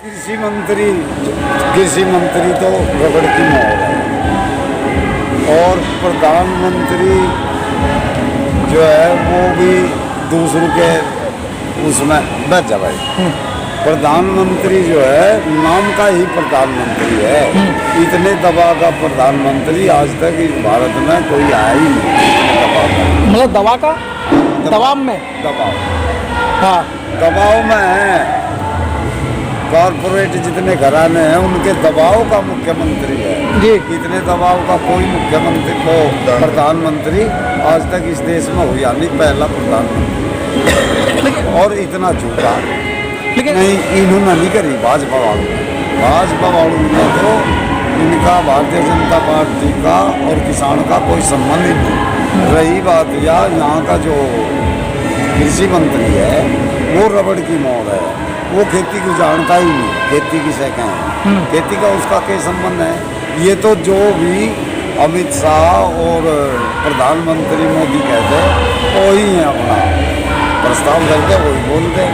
कृषि मंत्री तो रबड़ की मोहर है और प्रधानमंत्री जो है वो भी दूसरों के उसमें बच जा भाई। प्रधानमंत्री जो है नाम का ही प्रधानमंत्री है। इतने दबाव का प्रधानमंत्री आज तक इस भारत में कोई आया ही नहीं। मतलब दबाव में हाँ दबाव में है। कॉर्पोरेट जितने घराने हैं उनके दबाव का मुख्यमंत्री है जी। इतने दबाव का कोई मुख्यमंत्री को प्रधानमंत्री आज तक इस देश में हुआ नहीं। पहला प्रधानमंत्री और इतना झूठा लेकिन नहीं इन्होंने नहीं करी। भाजपा वालों ने तो इनका भारतीय जनता पार्टी का और किसान का कोई संबंध ही नहीं। रही बात यहाँ का जो कृषि मंत्री है वो रबड़ की मोहर है। वो खेती को जानता ही नहीं। खेती किसे कहें, खेती का उसका क्या संबंध है। ये तो जो भी अमित शाह और प्रधानमंत्री मोदी कहते वही है, अपना प्रस्ताव करके वही बोलते।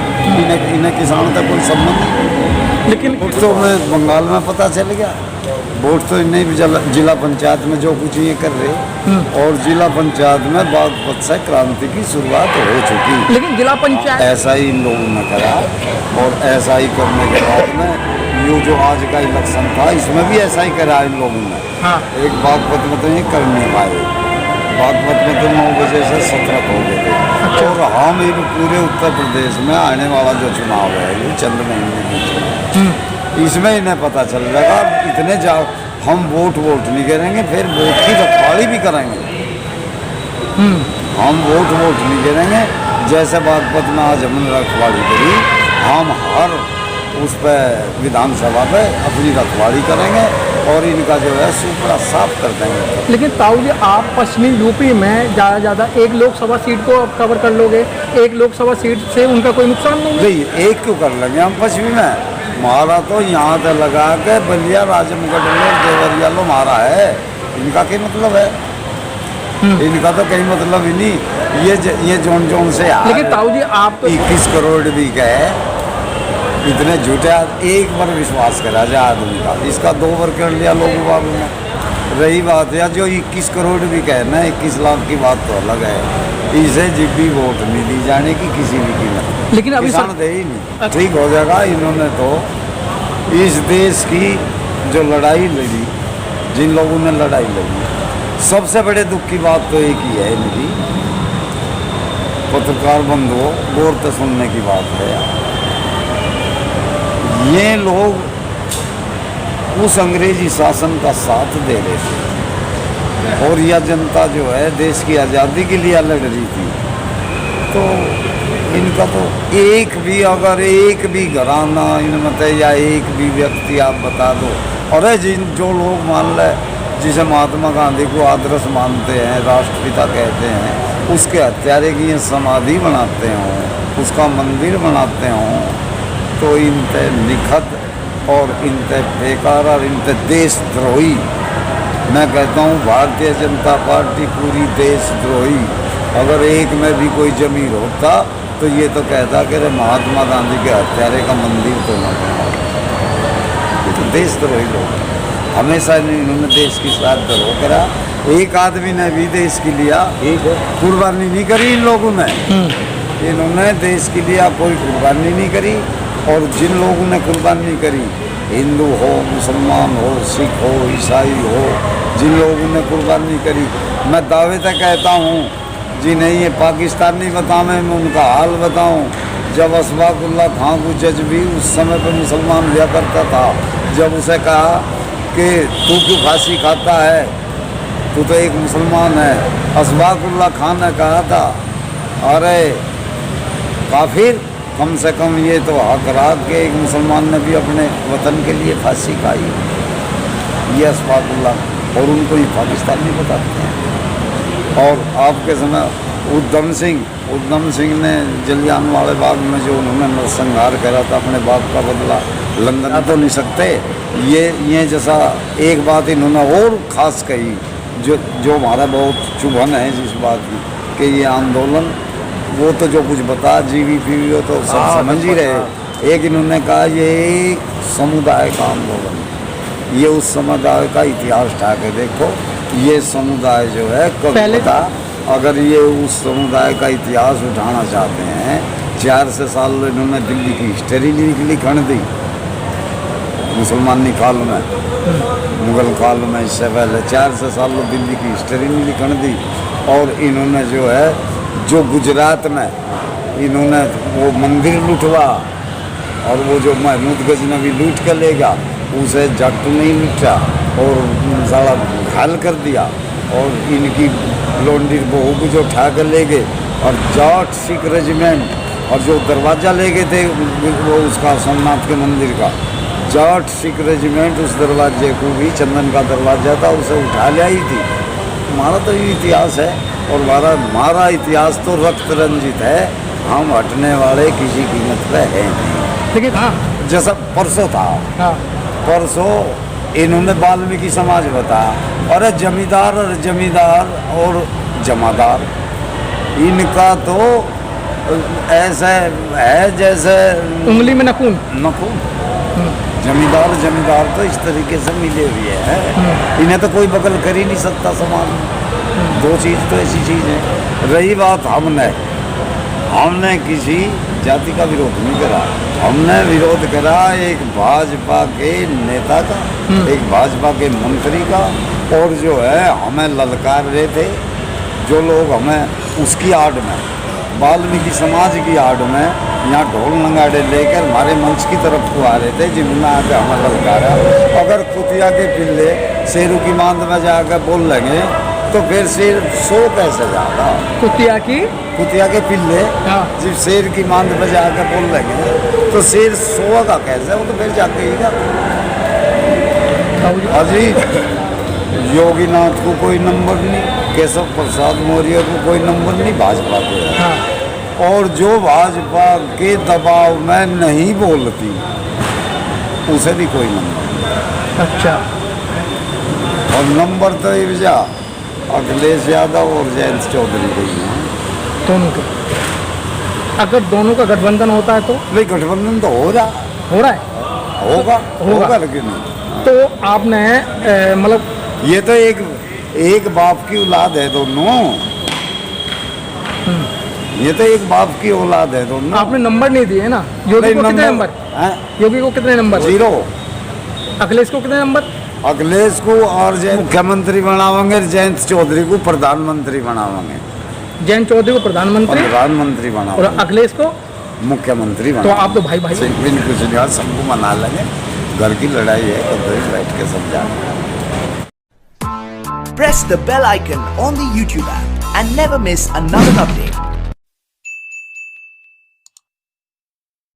इन्हें किसान का कोई संबंध नहीं। लेकिन वोट तो हमें बंगाल में पता चल गया। वोट तो इन्हें भी जिला पंचायत में जो कुछ ये कर रहे और जिला पंचायत में बागपत से क्रांति की शुरुआत हो चुकी। लेकिन जिला पंचायत ऐसा ही इन लोगों ने करा और ऐसा ही करने के बाद में ये जो आज का इलेक्शन था इसमें भी ऐसा ही करा इन लोगों ने। हाँ। एक बागपत में तो ये कर नहीं पाए। बागपत में तो 9 बजे से 17 हो गए थे। अच्छा। और हम एक पूरे उत्तर प्रदेश में आने वाला जो चुनाव है ये चंद महीने में चुनाव इसमें इन्हें पता चल जाएगा। इतने जाओ हम वोट नहीं करेंगे फिर वोट की रखवाली भी करेंगे। हम वोट नहीं करेंगे जैसे बागपत में आज हमने रखवाली करी। हम हर उस पर विधानसभा पे अपनी रखवाली करेंगे और इनका जो है सुपड़ा साफ कर देंगे। लेकिन ताऊ जी आप पश्चिमी यूपी में ज़्यादा एक लोकसभा सीट को कवर कर लोगे। एक लोकसभा सीट से उनका कोई नुकसान नहीं है। एक क्यों कर लेंगे हम पश्चिमी में। हमारा तो यहाँ से लगा के बलिया राजमगढ़ में देवरिया लो हमारा है। इनका क्या मतलब है। इनका तो कहीं मतलब ही नहीं। ये जोन से लेकिन ताऊ जी आप तो 21 करोड़ भी गए। इतने झूठे एक बार विश्वास करा जाए आदमी का। इसका 2 बार कर लिया लोगों बाबू ने। रही बात है जो 21 करोड़ भी कहना 21 लाख की बात तो अलग है। इसे जिब्बी वोट नहीं दी जाने की किसी भी कीमत। लेकिन अभी किसान दे ही नहीं। ठीक हो जाएगा। इन्होंने तो इस देश की जो लड़ाई लड़ी जिन लोगों ने लड़ाई लड़ी सबसे बड़े दुख की बात तो एक ही है इनकी। पत्रकार बंधुओं गौर से सुनने की बात है। ये लोग उस अंग्रेजी शासन का साथ दे रहे थे और यह जनता जो है देश की आज़ादी के लिए लड़ रही थी। तो इनका तो अगर एक भी घराना इनमें या एक भी व्यक्ति आप बता दो। और जो लोग मान ले जिसे महात्मा गांधी को आदर्श मानते हैं राष्ट्रपिता कहते हैं उसके हत्यारे की समाधि बनाते हों उसका मंदिर बनाते हों तो इनते निखत और इनते बेकार और इनते देशद्रोही। मैं कहता हूँ भारतीय जनता पार्टी पूरी देशद्रोही। अगर एक में भी कोई जमीर होता तो ये तो कहता कि महात्मा गांधी के हत्यारे का मंदिर तो न बनाओ। ये तो देशद्रोही लोग हमेशा इन्होंने देश की साथ द्रोह करा। एक आदमी ने भी देश के लिया कुर्बानी नहीं करी। इन लोगों ने इन्होंने देश के लिए कोई कुर्बानी नहीं करी। और जिन लोगों ने कुर्बानी करी हिंदू हो मुसलमान हो सिख हो ईसाई हो जिन लोगों ने कुर्बानी करी मैं दावे तक कहता हूँ जी नहीं ये पाकिस्तानी बतावे मैं उनका हाल बताऊँ। जब अशफाकुल्ला खां को जज भी उस समय पर मुसलमान लिया करता था जब उसे कहा कि तू क्यों फांसी खाता है तू तो एक मुसलमान है। अशफाकुल्ला खां ने कहा था अरे काफिर कम से कम ये तो हक रहा कि एक मुसलमान ने भी अपने वतन के लिए फांसी खाई। ये अशफाकुल्ला और उनको ये पाकिस्तानी बताते हैं। और आपके समय उधम सिंह ने जलियांवाला बाग में जो उन्होंने नरसंहार करा था अपने बाप का बदला लंदन तो नहीं सकते। ये जैसा एक बात इन्होंने और ख़ास कही जो हमारा बहुत चुभन है जिस बात की कि ये आंदोलन वो तो जो कुछ बता जीवी पीवी हो तो सब समझ ही रहे एक इन्होंने कहा ये एक समुदाय का आंदोलन, ये उस समुदाय का इतिहास उठा के देखो, ये समुदाय जो है कब पहले था। अगर ये उस समुदाय का इतिहास उठाना चाहते हैं, 400 साल इन्होंने दिल्ली की हिस्ट्री लिख दी, मुसलमानी काल में, मुगल काल में, इससे पहले 400 साल दिल्ली की हिस्ट्री नहीं लिखण दी। और इन्होंने जो है, जो गुजरात में इन्होंने वो मंदिर लुटवा, और वो जो महमूद गजनवी लूट कर लेगा, उसे जट नहीं लूटा और सारा घायल कर दिया, और इनकी लोंडी बहू को जो उठा कर ले गए, और जाट सिख रेजिमेंट, और जो दरवाज़ा ले गए थे वो उसका सोमनाथ के मंदिर का, जाट सिख रेजिमेंट उस दरवाजे को भी, चंदन का दरवाजा था, उसे उठा ले आई थी। हमारा तो ये इतिहास है, और हमारा इतिहास तो रक्त रंजित है, हम हटने वाले किसी कीमत पे है नहीं। लेकिन हाँ, जैसा परसों था, हाँ, परसों इन्होंने वाल्मीकि समाज बताया, अरे जमींदार और जमादार, इनका तो ऐसा है जैसे उंगली में नखून। जमींदार तो इस तरीके से मिले हुए हैं, इन्हें तो कोई बगल कर ही नहीं सकता समाज में। दो चीज़ तो ऐसी चीज़ है। रही बात हमने किसी जाति का विरोध नहीं करा, हमने विरोध करा एक भाजपा के नेता का, एक भाजपा के मंत्री का, और जो है हमें ललकार रहे थे जो लोग, हमें उसकी आड़ में, वाल्मीकि समाज की आड़ में यहाँ ढोल नगाड़े लेकर हमारे मंच की तरफ को आ रहे थे, जिन्होंने आके हमें ललकारा। अगर कुतिया के पिल्ले शेरों की मांद में जाकर बोल लेंगे तो फिर शेर सो कैसे जाता। कुतिया के पिल्ले हाँ। जब शेर की मांद में जाकर बोल लेंगे तो शेर सोएगा कैसे, वो तो फिर जाके ही जाता। अजी योगीनाथ को कोई नंबर नहीं, केशव प्रसाद मौर्य को कोई नंबर नहीं, भाजपा को है। हाँ। और जो भाजपा के दबाव में नहीं बोलती उसे भी कोई नंबर नहीं। अच्छा। और नंबर तो ये बजा अखिलेश यादव और जयंत चौधरी को ही है, दोनों के। अगर दोनों का गठबंधन होता है तो? नहीं, गठबंधन तो हो रहा है, होगा लेकिन तो आपने मतलब ये तो एक बाप की औलाद है दोनों, ये तो एक बाप की औलाद है दोनों। आपने नंबर नहीं दिए ना। योगी को कितने नंबर? योगी को कितने नंबर? 0। अखिलेश को कितने नंबर? अखिलेश को और मुख्यमंत्री बनावेंगे, जयंत चौधरी को प्रधानमंत्री बनावेंगे। जयंत चौधरी को प्रधानमंत्री बनावेंगे और अखिलेश को मुख्यमंत्री तो आप तो भाई कुछ नहीं, सबको मना लेंगे, घर की लड़ाई है, कभी बैठ के समझा। Press the bell icon on the YouTube app and never miss another update.